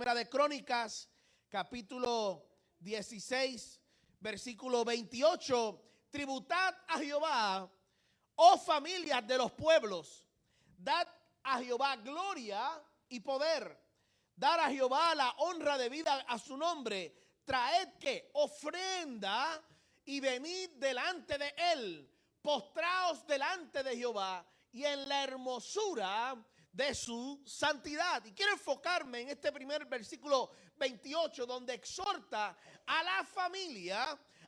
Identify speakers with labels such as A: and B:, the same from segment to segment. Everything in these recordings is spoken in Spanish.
A: Primera de Crónicas, capítulo 16, versículo 28. Tributad a Jehová, oh familias de los pueblos, dad a Jehová gloria y poder. Dar a Jehová la honra debida a su nombre. Traed que ofrenda y venid delante de él. Postraos delante de Jehová y en la hermosura de su santidad. Y quiero enfocarme en este primer versículo 28, donde exhorta a la familia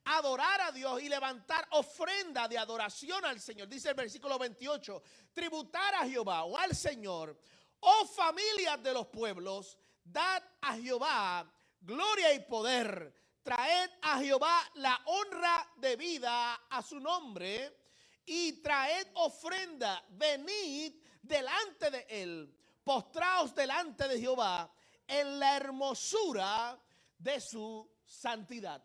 A: a adorar a Dios y levantar ofrenda de adoración al Señor. Dice el versículo 28, tributar a Jehová o al Señor, oh familias de los pueblos, dad a Jehová gloria y poder. Traed a Jehová la honra debida a su nombre y traed ofrenda, venid delante de él, postraos delante de Jehová en la hermosura de su santidad.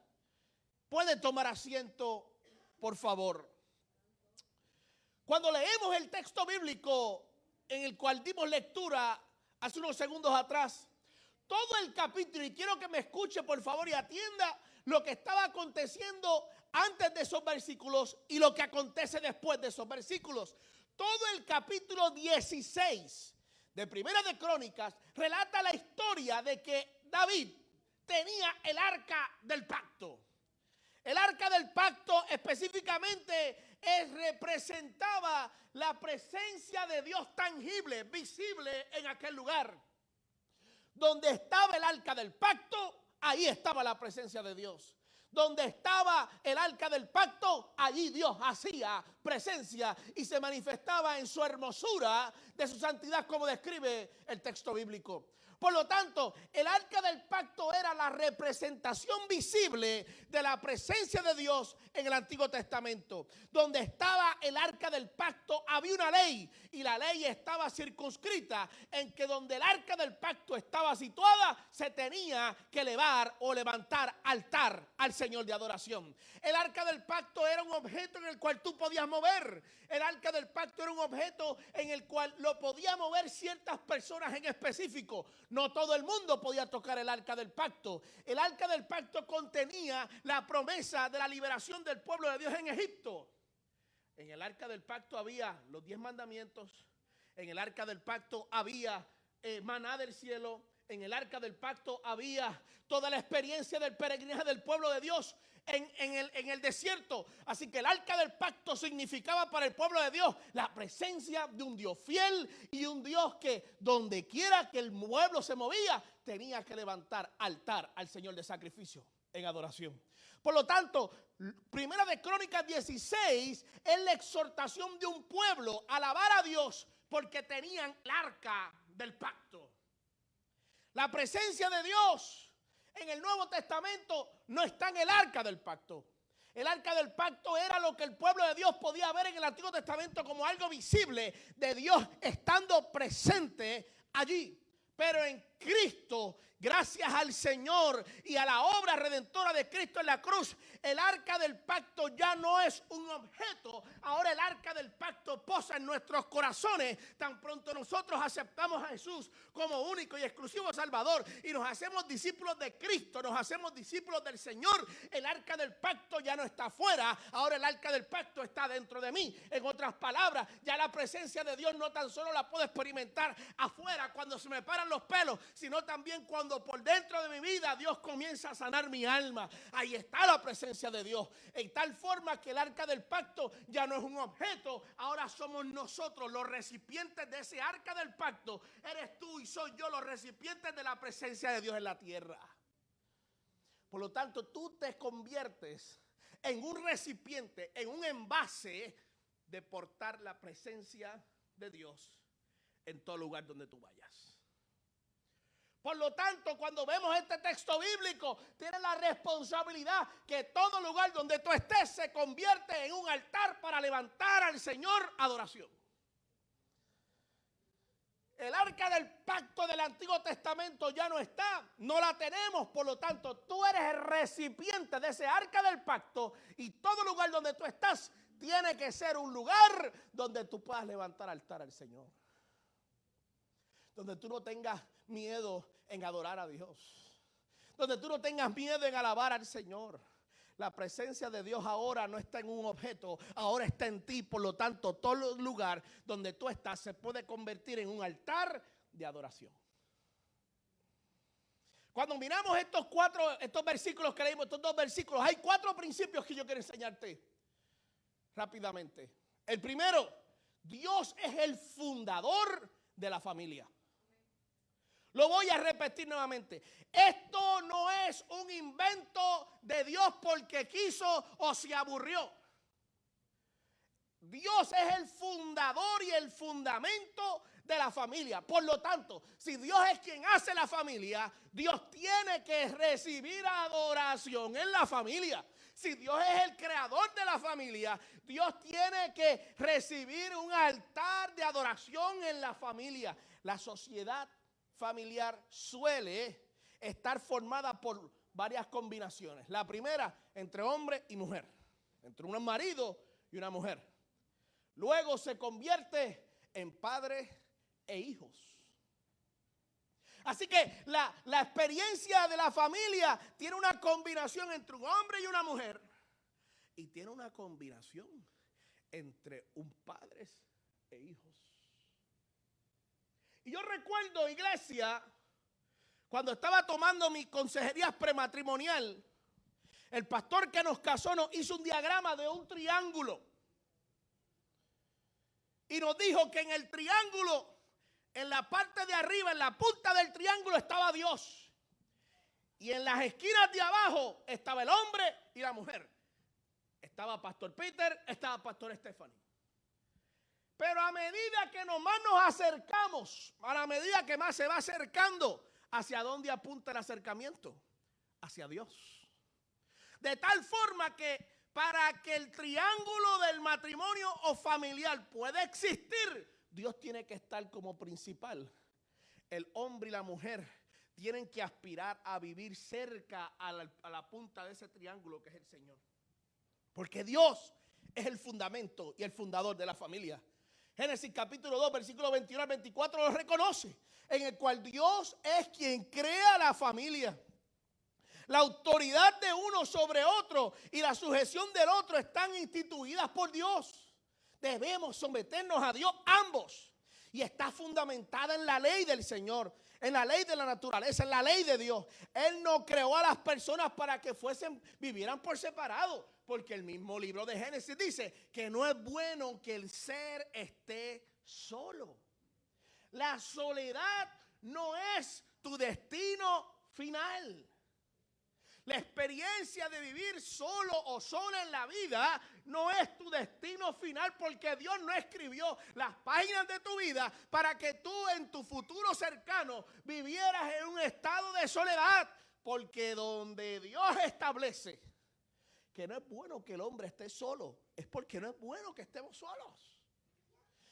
A: ¿Puede tomar asiento, por favor? Cuando leemos el texto bíblico en el cual dimos lectura hace unos segundos atrás, todo el capítulo, y quiero que me escuche por favor y atienda lo que estaba aconteciendo antes de esos versículos y lo que acontece después de esos versículos. Todo el capítulo 16 de Primera de Crónicas relata la historia de que David tenía el arca del pacto. El arca del pacto específicamente representaba la presencia de Dios tangible, visible en aquel lugar. Donde estaba el arca del pacto, ahí estaba la presencia de Dios. Donde estaba el arca del pacto, allí Dios hacía presencia y se manifestaba en su hermosura de su santidad, como describe el texto bíblico. Por lo tanto, el arca del pacto era la representación visible de la presencia de Dios en el Antiguo Testamento. Donde estaba el arca del pacto había una ley y la ley estaba circunscrita en que donde el arca del pacto estaba situada se tenía que elevar o levantar altar al Señor de adoración. El arca del pacto era un objeto en el cual tú podías mover. El arca del pacto era un objeto en el cual lo podía mover ciertas personas en específico. No todo el mundo podía tocar el arca del pacto. El arca del pacto contenía la promesa de la liberación del pueblo de Dios en Egipto. En el arca del pacto había los 10 mandamientos. En el arca del pacto había maná del cielo. En el arca del pacto había toda la experiencia del peregrinaje del pueblo de Dios en el desierto. Así que el arca del pacto significaba para el pueblo de Dios la presencia de un Dios fiel y un Dios que donde quiera que el pueblo se movía tenía que levantar altar al Señor de sacrificio en adoración. Por lo tanto, Primera de Crónicas 16 es la exhortación de un pueblo a alabar a Dios porque tenían el arca del pacto. La presencia de Dios en el Nuevo Testamento no está en el arca del pacto. El arca del pacto era lo que el pueblo de Dios podía ver en el Antiguo Testamento como algo visible de Dios estando presente allí. Pero en Cristo, gracias al Señor y a la obra redentora de Cristo en la cruz, el arca del pacto ya no es un objeto. Ahora el arca del pacto posa en nuestros corazones. Tan pronto nosotros aceptamos a Jesús como único y exclusivo Salvador y nos hacemos discípulos de Cristo, nos hacemos discípulos del Señor, el arca del pacto ya no está afuera. Ahora el arca del pacto está dentro de mí. En otras palabras, ya la presencia de Dios no tan solo la puedo experimentar afuera cuando se me paran los pelos, sino también cuando por dentro de mi vida Dios comienza a sanar mi alma. Ahí está la presencia de Dios. En tal forma que el arca del pacto ya no es un objeto. Ahora somos nosotros los recipientes de ese arca del pacto. Eres tú y soy yo los recipientes de la presencia de Dios en la tierra. Por lo tanto, tú te conviertes en un recipiente, en un envase de portar la presencia de Dios en todo lugar donde tú vayas. Por lo tanto, cuando vemos este texto bíblico, tienes la responsabilidad que todo lugar donde tú estés se convierte en un altar para levantar al Señor adoración. El arca del pacto del Antiguo Testamento ya no está, no la tenemos, por lo tanto, tú eres el recipiente de ese arca del pacto y todo lugar donde tú estás tiene que ser un lugar donde tú puedas levantar altar al Señor. Donde tú no tengas miedo en adorar a Dios. Donde tú no tengas miedo en alabar al Señor. La presencia de Dios ahora no está en un objeto, ahora está en ti. Por lo tanto, todo lugar donde tú estás se puede convertir en un altar de adoración. Cuando miramos estos versículos que leímos, estos dos versículos, hay 4 principios que yo quiero enseñarte rápidamente. El primero, Dios es el fundador de la familia. Lo voy a repetir nuevamente. Esto no es un invento de Dios porque quiso o se aburrió. Dios es el fundador y el fundamento de la familia. Por lo tanto, si Dios es quien hace la familia, Dios tiene que recibir adoración en la familia. Si Dios es el creador de la familia, Dios tiene que recibir un altar de adoración en la familia. La sociedad familiar suele estar formada por varias combinaciones. La primera, entre hombre y mujer, entre un marido y una mujer. Luego se convierte en padres e hijos. Así que la experiencia de la familia tiene una combinación entre un hombre y una mujer. Y tiene una combinación entre un padres e hijos. Y yo recuerdo, iglesia, cuando estaba tomando mi consejería prematrimonial, el pastor que nos casó nos hizo un diagrama de un triángulo. Y nos dijo que en el triángulo, en la parte de arriba, en la punta del triángulo estaba Dios. Y en las esquinas de abajo estaba el hombre y la mujer. Estaba Pastor Peter, estaba Pastor Stephanie. Pero a medida que más nos acercamos, a la medida que más se va acercando, ¿hacia dónde apunta el acercamiento? Hacia Dios. De tal forma que para que el triángulo del matrimonio o familiar pueda existir, Dios tiene que estar como principal. El hombre y la mujer tienen que aspirar a vivir cerca a la punta de ese triángulo que es el Señor. Porque Dios es el fundamento y el fundador de la familia. Génesis capítulo 2, versículo 21 al 24 lo reconoce, en el cual Dios es quien crea la familia. La autoridad de uno sobre otro y la sujeción del otro están instituidas por Dios. Debemos someternos a Dios ambos. Y está fundamentada en la ley del Señor, en la ley de la naturaleza, en la ley de Dios. Él no creó a las personas para que vivieran por separado. Porque el mismo libro de Génesis dice que no es bueno que el ser esté solo. La soledad no es tu destino final. La experiencia de vivir solo o sola en la vida no es tu destino final, porque Dios no escribió las páginas de tu vida para que tú en tu futuro cercano vivieras en un estado de soledad. Porque donde Dios establece que no es bueno que el hombre esté solo, es porque no es bueno que estemos solos.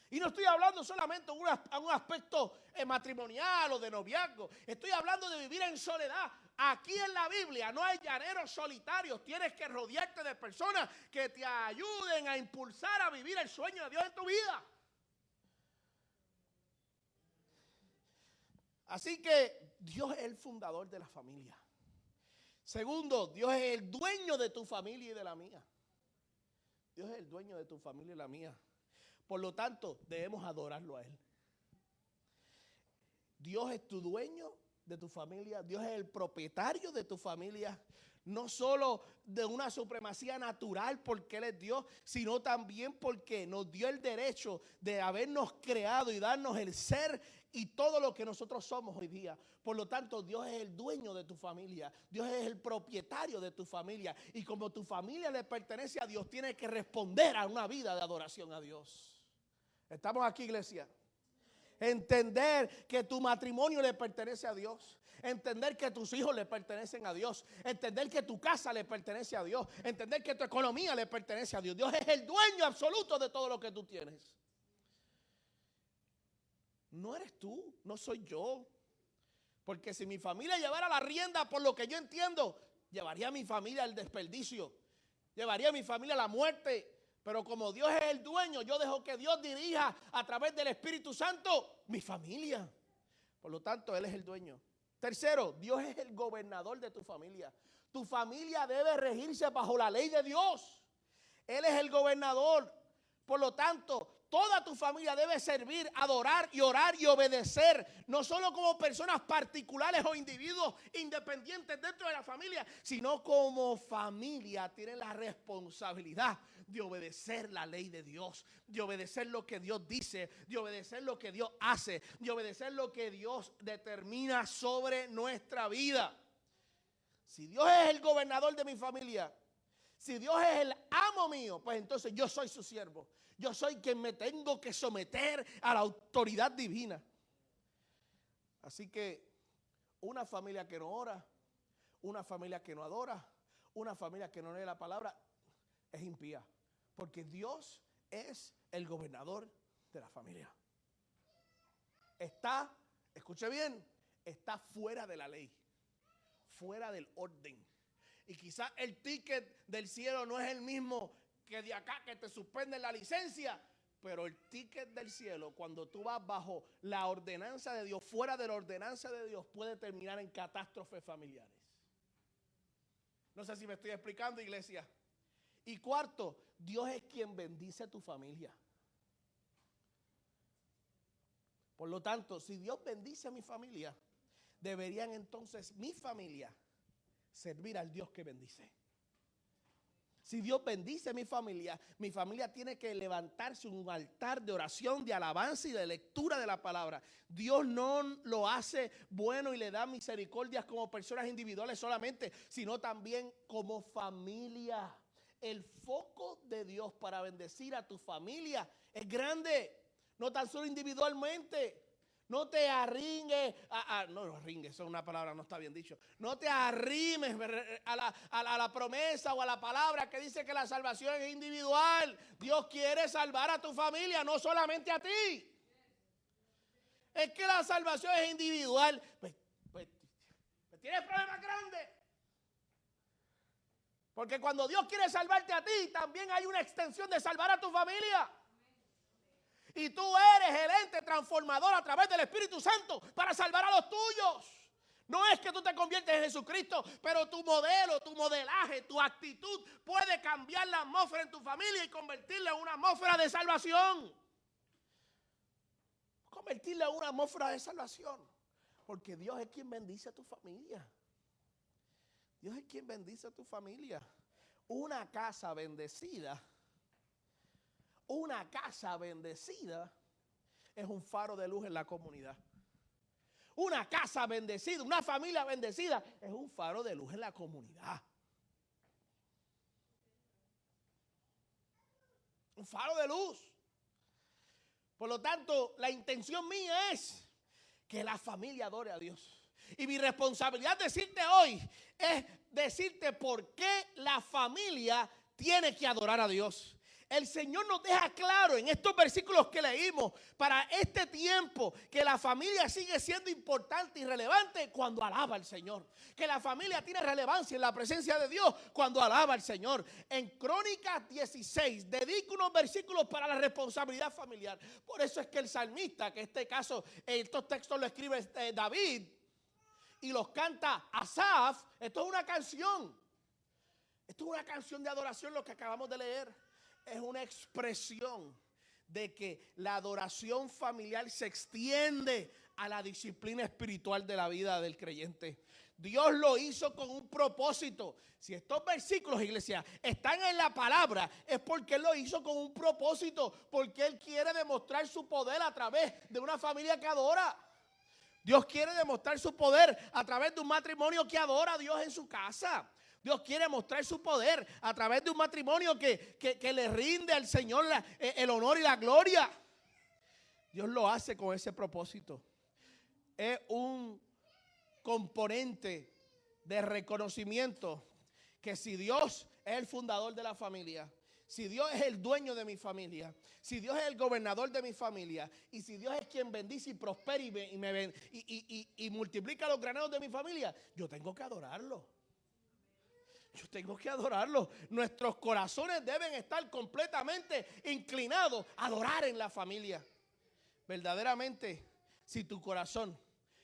A: Y no estoy hablando solamente de un aspecto matrimonial o de noviazgo. Estoy hablando de vivir en soledad. Aquí en la Biblia no hay llaneros solitarios. Tienes que rodearte de personas que te ayuden a impulsar a vivir el sueño de Dios en tu vida. Así que Dios es el fundador de la familia. Segundo, Dios es el dueño de tu familia y de la mía. Dios es el dueño de tu familia y la mía. Por lo tanto, debemos adorarlo a Él. Dios es tu dueño de tu familia. Dios es el propietario de tu familia. No solo de una supremacía natural porque Él es Dios, sino también porque nos dio el derecho de habernos creado y darnos el ser y todo lo que nosotros somos hoy día. Por lo tanto, Dios es el dueño de tu familia. Dios es el propietario de tu familia. Y como tu familia le pertenece a Dios, tienes que responder a una vida de adoración a Dios. ¿Estamos aquí, iglesia? Entender que tu matrimonio le pertenece a Dios. Entender que tus hijos le pertenecen a Dios. Entender que tu casa le pertenece a Dios. Entender que tu economía le pertenece a Dios. Dios es el dueño absoluto de todo lo que tú tienes. No eres tú, no soy yo. Porque si mi familia llevara la rienda por lo que yo entiendo, llevaría a mi familia al desperdicio. Llevaría a mi familia a la muerte. Pero como Dios es el dueño, yo dejo que Dios dirija a través del Espíritu Santo mi familia. Por lo tanto, Él es el dueño. Tercero, Dios es el gobernador de tu familia. Tu familia debe regirse bajo la ley de Dios. Él es el gobernador. Por lo tanto, toda tu familia debe servir, adorar y orar y obedecer, no solo como personas particulares o individuos independientes dentro de la familia, sino como familia tienen la responsabilidad de obedecer la ley de Dios, de obedecer lo que Dios dice, de obedecer lo que Dios hace, de obedecer lo que Dios determina sobre nuestra vida. Si Dios es el gobernador de mi familia, si Dios es el amo mío, pues entonces yo soy su siervo. Yo soy quien me tengo que someter a la autoridad divina. Así que una familia que no ora, una familia que no adora, una familia que no lee la palabra, es impía. Porque Dios es el gobernador de la familia. Está, escuche bien, está fuera de la ley, fuera del orden. Y quizás el ticket del cielo no es el mismo que de acá, que te suspenden la licencia, pero el ticket del cielo, cuando tú vas bajo la ordenanza de Dios, fuera de la ordenanza de Dios, puede terminar en catástrofes familiares. No sé si me estoy explicando, iglesia. Y cuarto, Dios es quien bendice tu familia. Por lo tanto, si Dios bendice a mi familia, deberían entonces mi familia servir al Dios que bendice. Si Dios bendice a mi familia tiene que levantarse un altar de oración, de alabanza y de lectura de la palabra. Dios no lo hace bueno y le da misericordias como personas individuales solamente, sino también como familia. El foco de Dios para bendecir a tu familia es grande, no tan solo individualmente. No te arringues, no arringues, eso es una palabra, no está bien dicho. No te arrimes a la promesa o a la palabra que dice que la salvación es individual. Dios quiere salvar a tu familia, no solamente a ti. Es que la salvación es individual. Pues tienes problemas grandes. Porque cuando Dios quiere salvarte a ti, también hay una extensión de salvar a tu familia. Y tú eres el ente transformador a través del Espíritu Santo para salvar a los tuyos. No es que tú te conviertes en Jesucristo, pero tu modelo, tu modelaje, tu actitud puede cambiar la atmósfera en tu familia y convertirla en una atmósfera de salvación. Convertirla en una atmósfera de salvación. Porque Dios es quien bendice a tu familia. Dios es quien bendice a tu familia. Una casa bendecida es un faro de luz en la comunidad. Una casa bendecida, una familia bendecida es un faro de luz en la comunidad. Un faro de luz. Por lo tanto, la intención mía es que la familia adore a Dios. Y mi responsabilidad decirte hoy es decirte por qué la familia tiene que adorar a Dios. El Señor nos deja claro en estos versículos que leímos para este tiempo que la familia sigue siendo importante y relevante cuando alaba al Señor. Que la familia tiene relevancia en la presencia de Dios cuando alaba al Señor. En Crónicas 16 dedica unos versículos para la responsabilidad familiar. Por eso es que el salmista, que en este caso estos textos lo escribe David y los canta Asaf, esto es una canción. Esto es una canción de adoración lo que acabamos de leer. Es una expresión de que la adoración familiar se extiende a la disciplina espiritual de la vida del creyente. Dios lo hizo con un propósito. Si estos versículos, iglesia, están en la palabra, es porque Él lo hizo con un propósito, porque Él quiere demostrar su poder a través de una familia que adora. Dios quiere demostrar su poder a través de un matrimonio que adora a Dios en su casa. Dios quiere mostrar su poder a través de un matrimonio que le rinde al Señor el honor y la gloria. Dios lo hace con ese propósito. Es un componente de reconocimiento que si Dios es el fundador de la familia, si Dios es el dueño de mi familia, si Dios es el gobernador de mi familia, y si Dios es quien bendice y prospera y multiplica los graneros de mi familia, yo tengo que adorarlo. Yo tengo que adorarlo. Nuestros corazones deben estar completamente inclinados a adorar en la familia. Verdaderamente, si tu corazón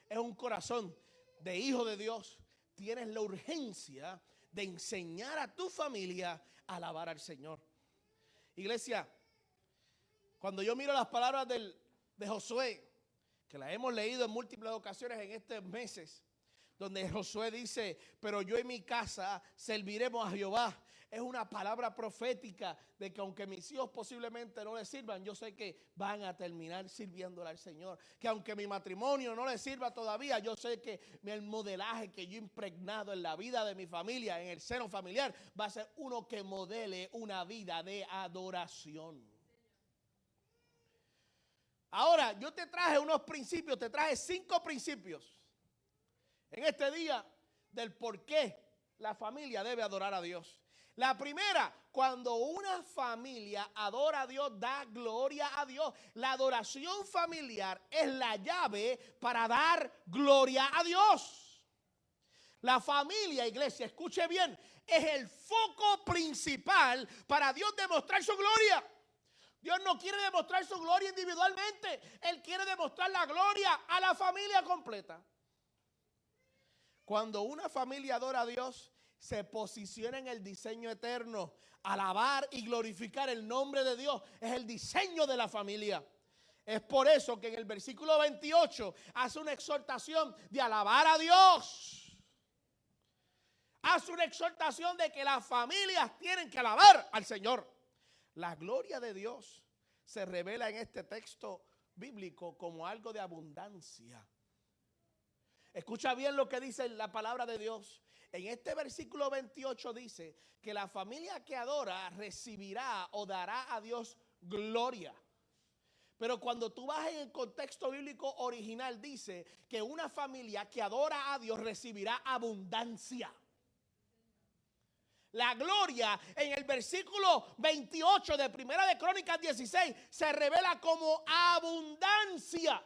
A: es un corazón de hijo de Dios, tienes la urgencia de enseñar a tu familia a alabar al Señor. Iglesia, cuando yo miro las palabras de Josué, que las hemos leído en múltiples ocasiones en estos meses, donde Josué dice, pero yo y mi casa serviremos a Jehová. Es una palabra profética de que aunque mis hijos posiblemente no les sirvan, yo sé que van a terminar sirviéndole al Señor. Que aunque mi matrimonio no les sirva todavía, yo sé que el modelaje que yo he impregnado en la vida de mi familia, en el seno familiar, va a ser uno que modele una vida de adoración. Ahora, yo te traje unos principios, te traje 5 principios en este día del por qué la familia debe adorar a Dios. La primera, cuando una familia adora a Dios, da gloria a Dios. La adoración familiar es la llave para dar gloria a Dios. La familia, iglesia, escuche bien, es el foco principal para Dios demostrar su gloria. Dios no quiere demostrar su gloria individualmente. Él quiere demostrar la gloria a la familia completa. Cuando una familia adora a Dios, se posiciona en el diseño eterno. Alabar y glorificar el nombre de Dios es el diseño de la familia. Es por eso que en el versículo 28 hace una exhortación de alabar a Dios. Hace una exhortación de que las familias tienen que alabar al Señor. La gloria de Dios se revela en este texto bíblico como algo de abundancia. Escucha bien lo que dice la palabra de Dios. En este versículo 28 dice que la familia que adora recibirá o dará a Dios gloria. Pero cuando tú vas en el contexto bíblico original dice que una familia que adora a Dios recibirá abundancia. La gloria en el versículo 28 de Primera de Crónicas 16 se revela como abundancia.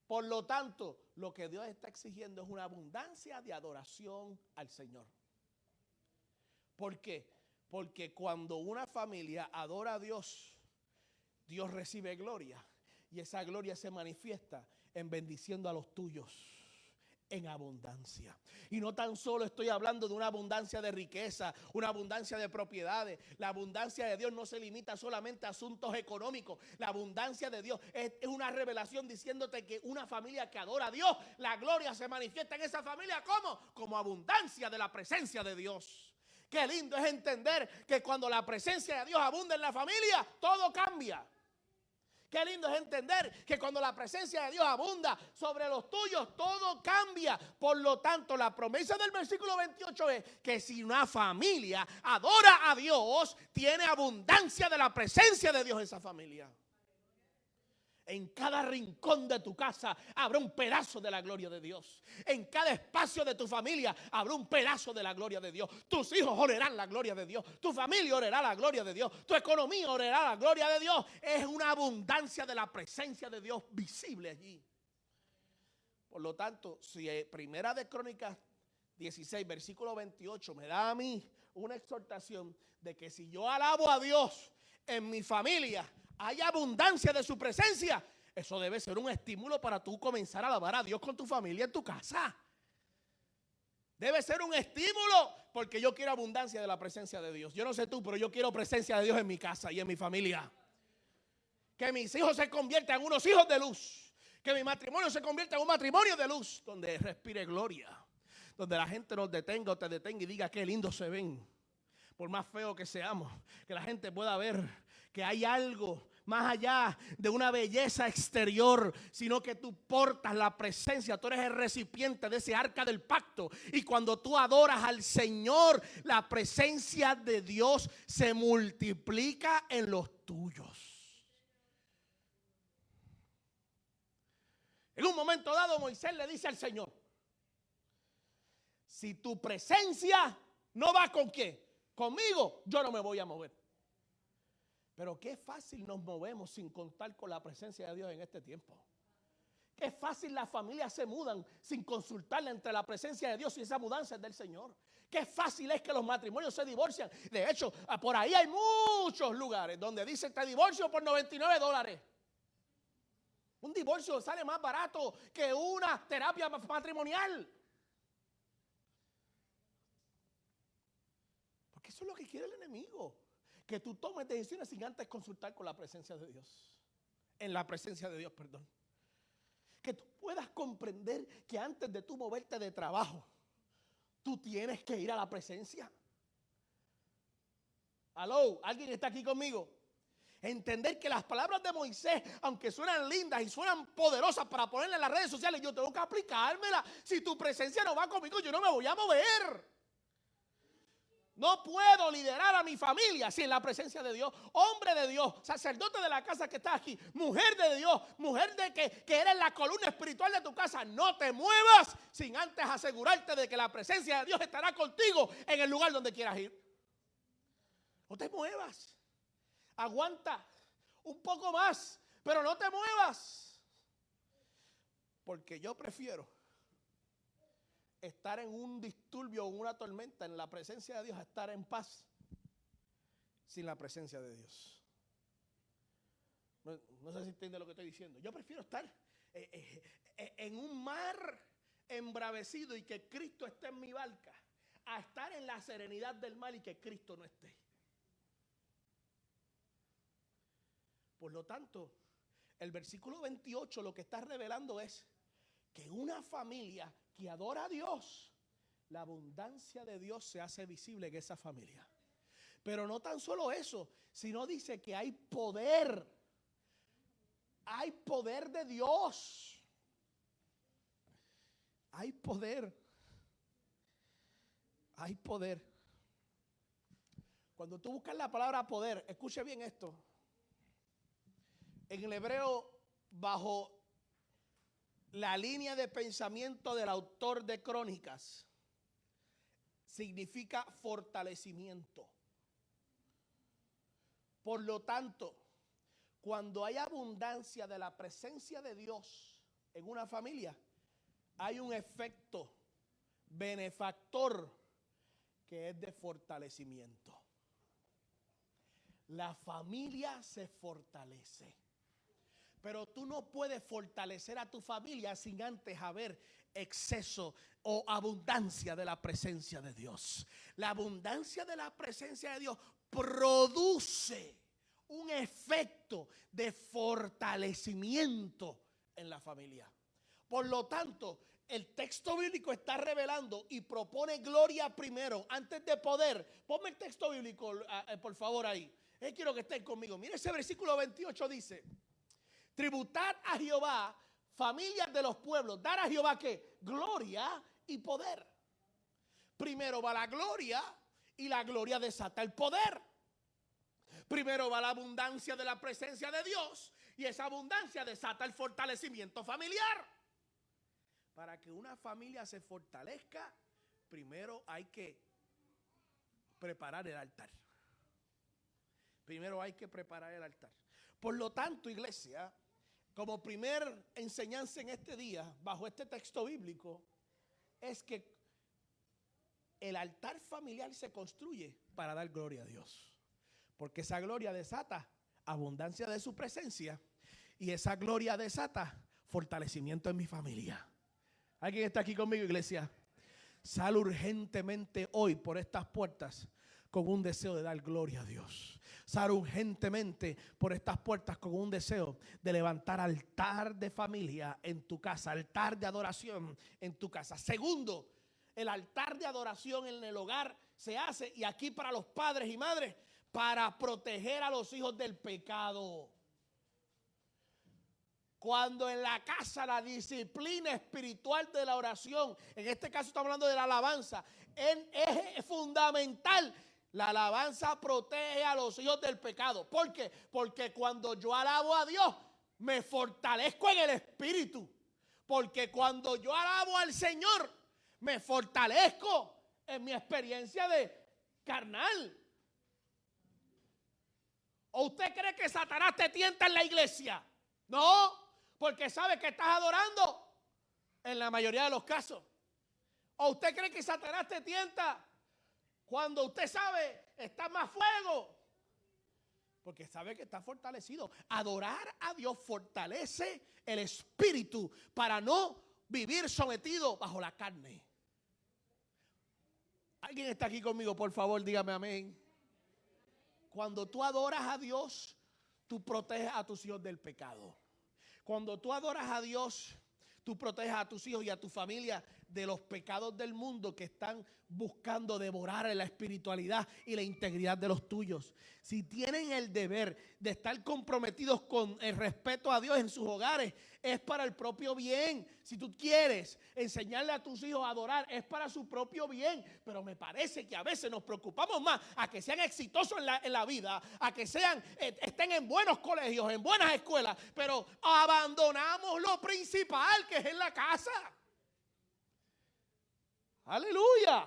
A: Por lo tanto, lo que Dios está exigiendo es una abundancia de adoración al Señor. ¿Por qué? Porque cuando una familia adora a Dios, Dios recibe gloria. Y esa gloria se manifiesta en bendiciendo a los tuyos en abundancia. Y no tan solo estoy hablando de una abundancia de riqueza, una abundancia de propiedades. La abundancia de Dios no se limita solamente a asuntos económicos. La abundancia de Dios es una revelación diciéndote que una familia que adora a Dios, la gloria se manifiesta en esa familia. ¿Cómo? Como abundancia de la presencia de Dios. Qué lindo es entender que cuando la presencia de Dios abunda en la familia, todo cambia. Qué lindo es entender que cuando la presencia de Dios abunda sobre los tuyos, todo cambia. Por lo tanto, la promesa del versículo 28 es que si una familia adora a Dios, tiene abundancia de la presencia de Dios en esa familia. En cada rincón de tu casa habrá un pedazo de la gloria de Dios. En cada espacio de tu familia habrá un pedazo de la gloria de Dios. Tus hijos orarán la gloria de Dios. Tu familia orará la gloria de Dios. Tu economía orará la gloria de Dios. Es una abundancia de la presencia de Dios visible allí. Por lo tanto, si Primera de Crónicas 16, versículo 28 me da a mí una exhortación de que si yo alabo a Dios en mi familia, hay abundancia de su presencia. Eso debe ser un estímulo para tú comenzar a alabar a Dios con tu familia en tu casa. Debe ser un estímulo porque yo quiero abundancia de la presencia de Dios. Yo no sé tú, pero yo quiero presencia de Dios en mi casa y en mi familia. Que mis hijos se conviertan en unos hijos de luz. Que mi matrimonio se convierta en un matrimonio de luz donde respire gloria. Donde la gente nos detenga o te detenga y diga qué lindos se ven. Por más feo que seamos, que la gente pueda ver que hay algo más allá de una belleza exterior, sino que tú portas la presencia, tú eres el recipiente de ese arca del pacto. Y cuando tú adoras al Señor, la presencia de Dios se multiplica en los tuyos. En un momento dado, Moisés le dice al Señor: si tu presencia no va con qué, conmigo, yo no me voy a mover. Pero qué fácil nos movemos sin contar con la presencia de Dios en este tiempo. Qué fácil las familias se mudan sin consultarle entre la presencia de Dios y esa mudanza es del Señor. Qué fácil es que los matrimonios se divorcian. De hecho, por ahí hay muchos lugares donde dicen te divorcio por $99. Un divorcio sale más barato que una terapia matrimonial. Porque eso es lo que quiere el enemigo. Que tú tomes decisiones sin antes consultar con la presencia de Dios. En la presencia de Dios, perdón. Que tú puedas comprender que antes de tú moverte de trabajo, tú tienes que ir a la presencia. ¿Aló? ¿Alguien está aquí conmigo? Entender que las palabras de Moisés, aunque suenan lindas y suenan poderosas para ponerlas en las redes sociales, yo tengo que aplicármelas. Si tu presencia no va conmigo, yo no me voy a mover. No puedo liderar a mi familia sin la presencia de Dios. Hombre de Dios, sacerdote de la casa que está aquí, mujer de Dios, mujer de que eres la columna espiritual de tu casa. No te muevas sin antes asegurarte de que la presencia de Dios estará contigo en el lugar donde quieras ir. No te muevas. Aguanta un poco más, pero no te muevas. Porque yo prefiero estar en un disturbio o una tormenta en la presencia de Dios a estar en paz sin la presencia de Dios. No sé si entiende lo que estoy diciendo. Yo prefiero estar en un mar embravecido y que Cristo esté en mi barca, a estar en la serenidad del mar y que Cristo no esté. Por lo tanto, el versículo 28 lo que está revelando es que una familia que adora a Dios, la abundancia de Dios se hace visible en esa familia. Pero no tan solo eso, sino dice que hay poder. Hay poder de Dios. Hay poder. Hay poder. Cuando tú buscas la palabra poder, escuche bien esto. En el hebreo, bajo la línea de pensamiento del autor de Crónicas, significa fortalecimiento. Por lo tanto, cuando hay abundancia de la presencia de Dios en una familia, hay un efecto benefactor que es de fortalecimiento. La familia se fortalece. Pero tú no puedes fortalecer a tu familia sin antes haber exceso o abundancia de la presencia de Dios. La abundancia de la presencia de Dios produce un efecto de fortalecimiento en la familia. Por lo tanto, el texto bíblico está revelando y propone gloria primero, antes de poder. Ponme el texto bíblico, por favor, ahí. Quiero que estén conmigo. Mire, ese versículo 28 dice: tributad a Jehová, familias de los pueblos. Dar a Jehová ¿qué? Gloria y poder. Primero va la gloria y la gloria desata el poder. Primero va la abundancia de la presencia de Dios y esa abundancia desata el fortalecimiento familiar. Para que una familia se fortalezca, primero hay que preparar el altar. Primero hay que preparar el altar. Por lo tanto, iglesia, como primer enseñanza en este día, bajo este texto bíblico, es que el altar familiar se construye para dar gloria a Dios. Porque esa gloria desata abundancia de su presencia y esa gloria desata fortalecimiento en mi familia. ¿Alguien está aquí conmigo, iglesia? Sal urgentemente hoy por estas puertas con un deseo de dar gloria a Dios. Sal urgentemente por estas puertas con un deseo de levantar altar de familia en tu casa, altar de adoración en tu casa. Segundo, el altar de adoración en el hogar se hace, y aquí para los padres y madres, para proteger a los hijos del pecado. Cuando en la casa la disciplina espiritual de la oración, en este caso estamos hablando de la alabanza, es fundamental. La alabanza protege a los hijos del pecado. ¿Por qué? Porque cuando yo alabo a Dios, me fortalezco en el espíritu. Porque cuando yo alabo al Señor, me fortalezco en mi experiencia de carnal. ¿O usted cree que Satanás te tienta en la iglesia? No, porque sabe que estás adorando en la mayoría de los casos. ¿O usted cree que Satanás te tienta cuando usted sabe está más fuego? Porque sabe que está fortalecido. Adorar a Dios fortalece el espíritu para no vivir sometido bajo la carne. ¿Alguien está aquí conmigo? Por favor, dígame amén. Cuando tú adoras a Dios, tú proteges a tus hijos del pecado. Cuando tú adoras a Dios, tú proteges a tus hijos y a tu familia de los pecados del mundo que están buscando devorar la espiritualidad y la integridad de los tuyos. Si tienen el deber de estar comprometidos con el respeto a Dios en sus hogares, es para el propio bien. Si tú quieres enseñarle a tus hijos a adorar, es para su propio bien. Pero me parece que a veces nos preocupamos más a que sean exitosos en la vida, a que estén en buenos colegios, en buenas escuelas, pero abandonamos lo principal, que es en la casa. Aleluya.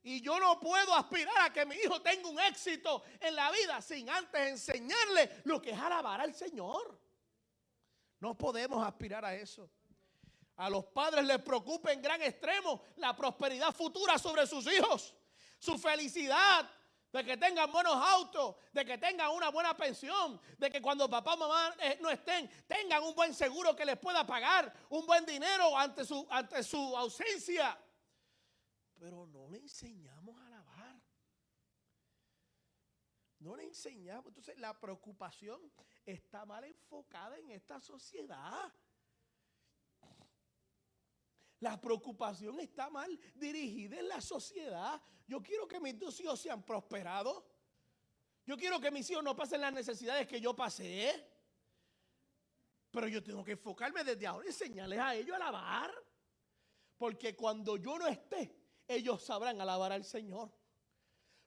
A: Y yo no puedo aspirar a que mi hijo tenga un éxito en la vida sin antes enseñarle lo que es alabar al Señor. No podemos aspirar a eso. A los padres les preocupa en gran extremo la prosperidad futura sobre sus hijos, su felicidad, de que tengan buenos autos, de que tengan una buena pensión, de que cuando papá o mamá no estén, tengan un buen seguro que les pueda pagar, un buen dinero ante su ausencia. Pero no le enseñamos a alabar. No le enseñamos. Entonces la preocupación está mal enfocada en esta sociedad. La preocupación está mal dirigida en la sociedad. Yo quiero que mis dos hijos sean prosperados. Yo quiero que mis hijos no pasen las necesidades que yo pasé. Pero yo tengo que enfocarme desde ahora, enseñarles a ellos a alabar. Porque cuando yo no esté, ellos sabrán alabar al Señor.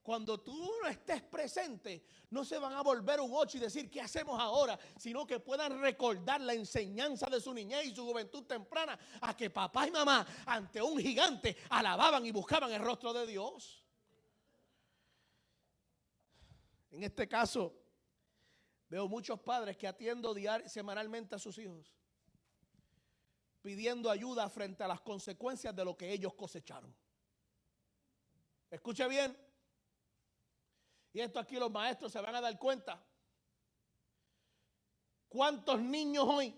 A: Cuando tú no estés presente, no se van a volver un 8 y decir ¿qué hacemos ahora? Sino que puedan recordar la enseñanza de su niñez y su juventud temprana a que papá y mamá ante un gigante alababan y buscaban el rostro de Dios. En este caso, veo muchos padres que atiendo semanalmente a sus hijos, pidiendo ayuda frente a las consecuencias de lo que ellos cosecharon. Escuche bien. Y esto aquí los maestros se van a dar cuenta. ¿Cuántos niños hoy?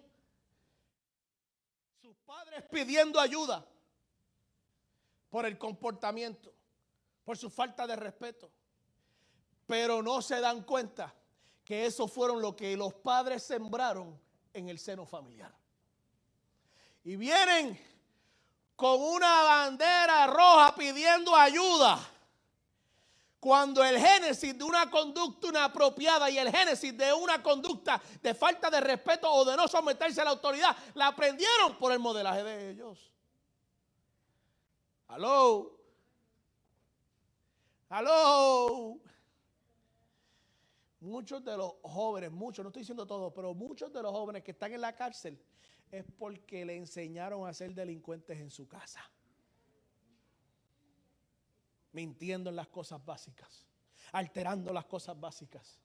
A: Sus padres pidiendo ayuda por el comportamiento, por su falta de respeto. Pero no se dan cuenta que eso fueron lo que los padres sembraron en el seno familiar. Y vienen con una bandera roja pidiendo ayuda. Cuando el génesis de una conducta inapropiada y el génesis de una conducta de falta de respeto o de no someterse a la autoridad, la aprendieron por el modelaje de ellos. Aló. Aló. Muchos de los jóvenes, no estoy diciendo todos, pero muchos de los jóvenes que están en la cárcel es porque le enseñaron a ser delincuentes en su casa. Mintiendo en las cosas básicas, alterando las cosas básicas.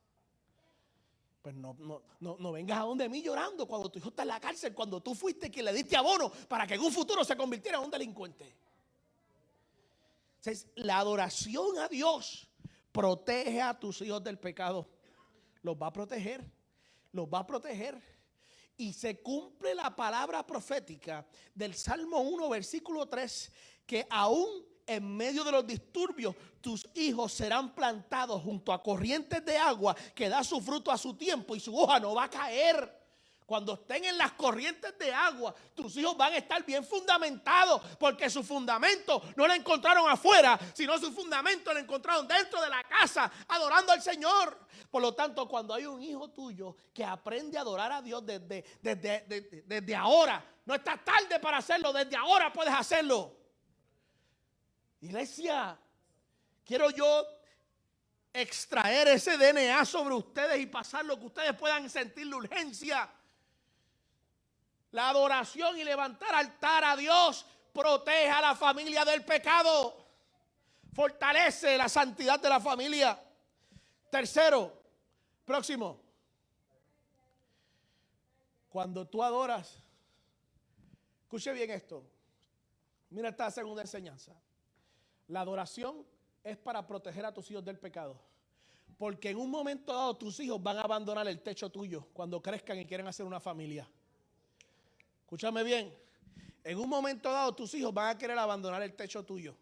A: Pues no vengas a donde mí llorando cuando tu hijo está en la cárcel, cuando tú fuiste quien le diste abono para que en un futuro se convirtiera en un delincuente. Entonces, la adoración a Dios protege a tus hijos del pecado. Los va a proteger, los va a proteger. Y se cumple la palabra profética del Salmo 1, versículo 3, que aún en medio de los disturbios, tus hijos serán plantados junto a corrientes de agua que da su fruto a su tiempo y su hoja no va a caer. Cuando estén en las corrientes de agua, tus hijos van a estar bien fundamentados, porque su fundamento no lo encontraron afuera, sino su fundamento lo encontraron dentro de la casa, adorando al Señor. Por lo tanto, cuando hay un hijo tuyo que aprende a adorar a Dios desde ahora, no está tarde para hacerlo, desde ahora puedes hacerlo. Iglesia, quiero yo extraer ese DNA sobre ustedes y pasarlo, que ustedes puedan sentir la urgencia. La adoración y levantar altar a Dios protege a la familia del pecado, fortalece la santidad de la familia. Tercero, próximo. Cuando tú adoras, escuche bien esto. Mira esta segunda enseñanza. La adoración es para proteger a tus hijos del pecado. Porque en un momento dado tus hijos van a abandonar el techo tuyo cuando crezcan y quieren hacer una familia. Escúchame bien. En un momento dado tus hijos van a querer abandonar el techo tuyo.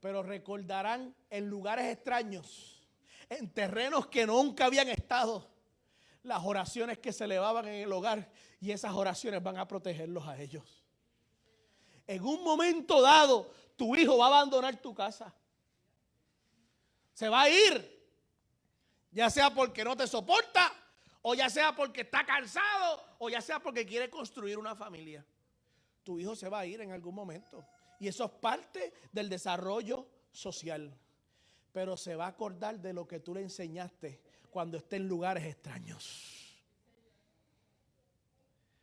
A: pero recordarán en lugares extraños, en terrenos que nunca habían estado, las oraciones que se elevaban en el hogar, y esas oraciones van a protegerlos a ellos. En un momento dado, tu hijo va a abandonar tu casa. Se va a ir, ya sea porque no te soporta, o ya sea porque está cansado, o ya sea porque quiere construir una familia. Tu hijo se va a ir en algún momento. Y eso es parte del desarrollo social. Pero se va a acordar de lo que tú le enseñaste cuando esté en lugares extraños.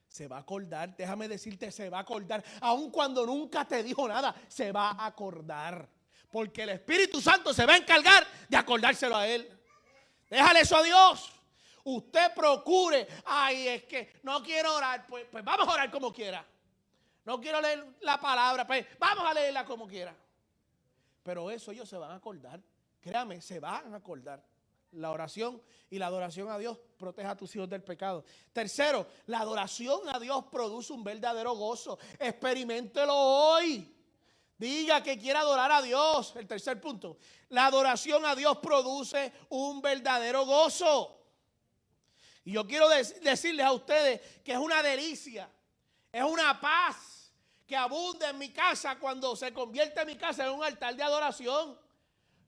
A: Se va a acordar, déjame decirte, se va a acordar. Aun cuando nunca te dijo nada, se va a acordar. Porque el Espíritu Santo se va a encargar de acordárselo a él. Déjale eso a Dios. Usted procure, ay, es que no quiero orar, pues vamos a orar como quiera. No quiero leer la palabra, pues vamos a leerla como quiera. Pero eso ellos se van a acordar. Créame, se van a acordar. La oración y la adoración a Dios protege a tus hijos del pecado. Tercero, la adoración a Dios produce un verdadero gozo. Experiméntelo hoy. Diga que quiere adorar a Dios. El tercer punto. La adoración a Dios produce un verdadero gozo. Y yo quiero decirles a ustedes que es una delicia, es una paz que abunda en mi casa cuando se convierte mi casa en un altar de adoración.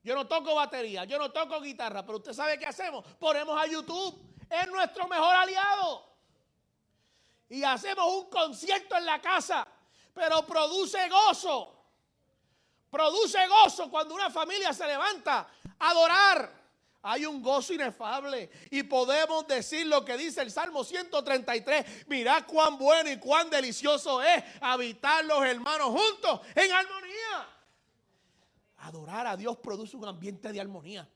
A: Yo no toco batería, yo no toco guitarra, pero usted sabe qué hacemos. Ponemos a YouTube, es nuestro mejor aliado. Y hacemos un concierto en la casa, pero produce gozo. Produce gozo cuando una familia se levanta a adorar. Hay un gozo inefable y podemos decir lo que dice el Salmo 133. Mirad cuán bueno y cuán delicioso es habitar los hermanos juntos en armonía. Adorar a Dios produce un ambiente de armonía.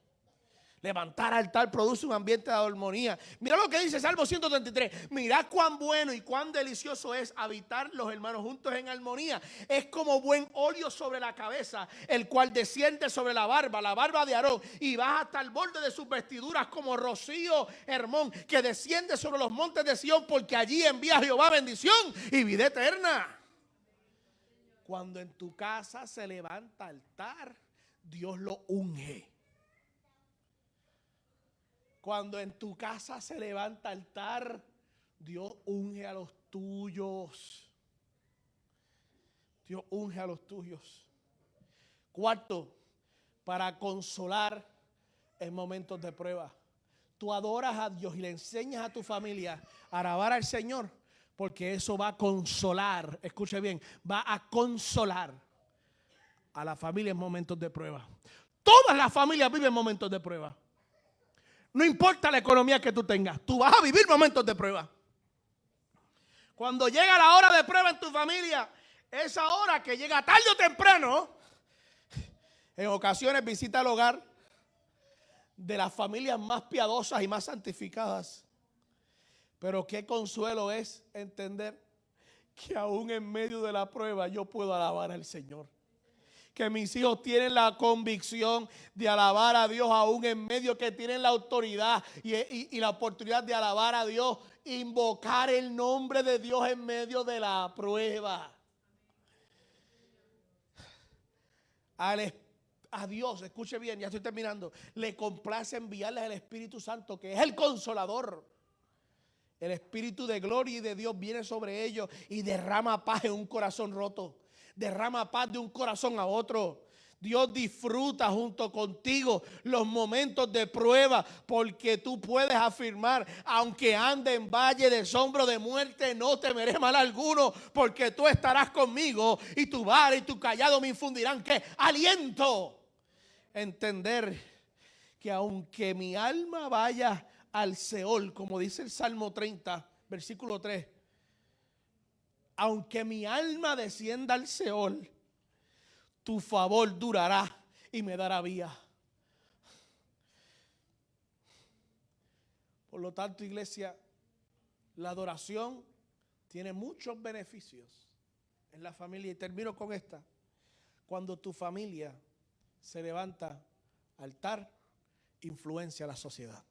A: Levantar altar produce un ambiente de armonía. Mira lo que dice Salmo 133. Mirad cuán bueno y cuán delicioso es habitar los hermanos juntos en armonía. Es como buen óleo sobre la cabeza, el cual desciende sobre la barba de Aarón, y baja hasta el borde de sus vestiduras como rocío Hermón, que desciende sobre los montes de Sión, porque allí envía Jehová bendición y vida eterna. Cuando en tu casa se levanta altar, Dios lo unge. Cuando en tu casa se levanta altar, Dios unge a los tuyos. Dios unge a los tuyos. Cuarto, para consolar en momentos de prueba. Tú adoras a Dios y le enseñas a tu familia a alabar al Señor, porque eso va a consolar, escuche bien, va a consolar a la familia en momentos de prueba. Todas las familias viven momentos de prueba. No importa la economía que tú tengas, tú vas a vivir momentos de prueba. Cuando llega la hora de prueba en tu familia, esa hora que llega tarde o temprano, en ocasiones visita el hogar de las familias más piadosas y más santificadas. Pero qué consuelo es entender que aún en medio de la prueba yo puedo alabar al Señor. Que mis hijos tienen la convicción de alabar a Dios aún en medio, que tienen la autoridad y la oportunidad de alabar a Dios, invocar el nombre de Dios en medio de la prueba. A Dios, escuche bien, ya estoy terminando, le complace enviarles el Espíritu Santo, que es el consolador. El Espíritu de gloria y de Dios viene sobre ellos y derrama paz en un corazón roto. Derrama paz de un corazón a otro. Dios disfruta junto contigo los momentos de prueba, porque tú puedes afirmar: aunque ande en valle de sombra de muerte, no temeré mal alguno, porque tú estarás conmigo y tu vara y tu callado me infundirán ¿qué? Aliento. Entender que aunque mi alma vaya al Seol, como dice el Salmo 30, versículo 3, aunque mi alma descienda al Seol, tu favor durará y me dará vía. Por lo tanto, iglesia, la adoración tiene muchos beneficios en la familia. Y termino con esta. Cuando tu familia se levanta altar, influencia a la sociedad.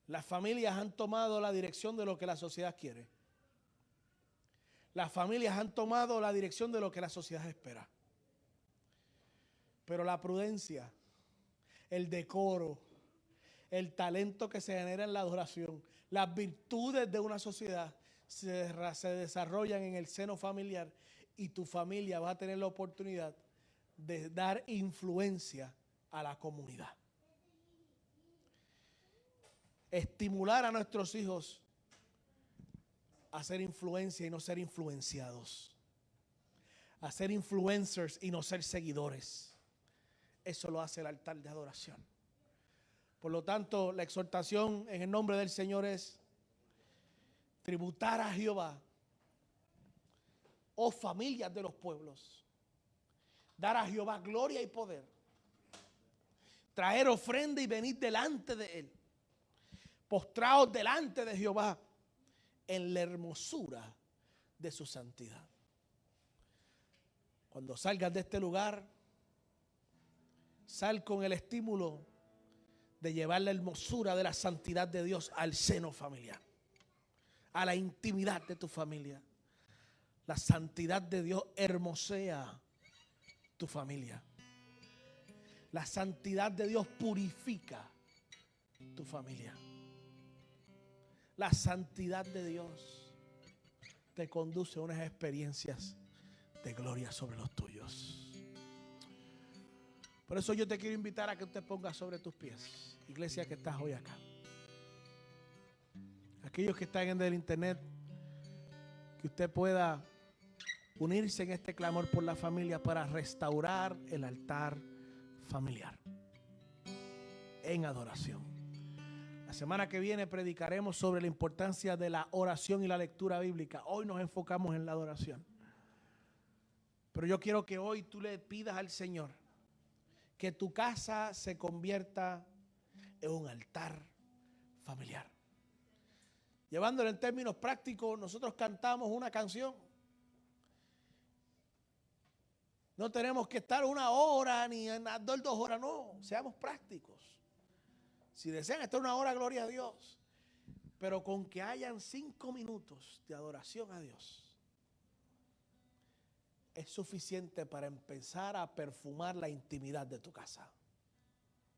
A: Las familias han tomado la dirección de lo que la sociedad quiere. Las familias han tomado la dirección de lo que la sociedad espera. Pero la prudencia, el decoro, el talento que se genera en la adoración, las virtudes de una sociedad se desarrollan en el seno familiar, y tu familia va a tener la oportunidad de dar influencia a la comunidad. Estimular a nuestros hijos a ser influencia y no ser influenciados. A ser influencers y no ser seguidores. Eso lo hace el altar de adoración. Por lo tanto, la exhortación en el nombre del Señor es tributar a Jehová, oh familias de los pueblos, dar a Jehová gloria y poder, traer ofrenda y venir delante de Él, postrados delante de Jehová en la hermosura de su santidad. Cuando salgas de este lugar, sal con el estímulo de llevar la hermosura de la santidad de Dios al seno familiar, a la intimidad de tu familia. La santidad de Dios hermosea tu familia. La santidad de Dios purifica tu familia. La santidad de Dios te conduce a unas experiencias de gloria sobre los tuyos. Por eso yo te quiero invitar a que te pongas sobre tus pies, iglesia que estás hoy acá. Aquellos que están en el internet, que usted pueda unirse en este clamor por la familia para restaurar el altar familiar en adoración. La semana que viene predicaremos sobre la importancia de la oración y la lectura bíblica. Hoy nos enfocamos en la adoración. Pero yo quiero que hoy tú le pidas al Señor que tu casa se convierta en un altar familiar. Llevándolo en términos prácticos, nosotros cantamos una canción. No tenemos que estar 1 hora ni 2 horas, no, seamos prácticos. Si desean estar 1 hora, gloria a Dios. Pero con que hayan 5 minutos de adoración a Dios, es suficiente para empezar a perfumar la intimidad de tu casa.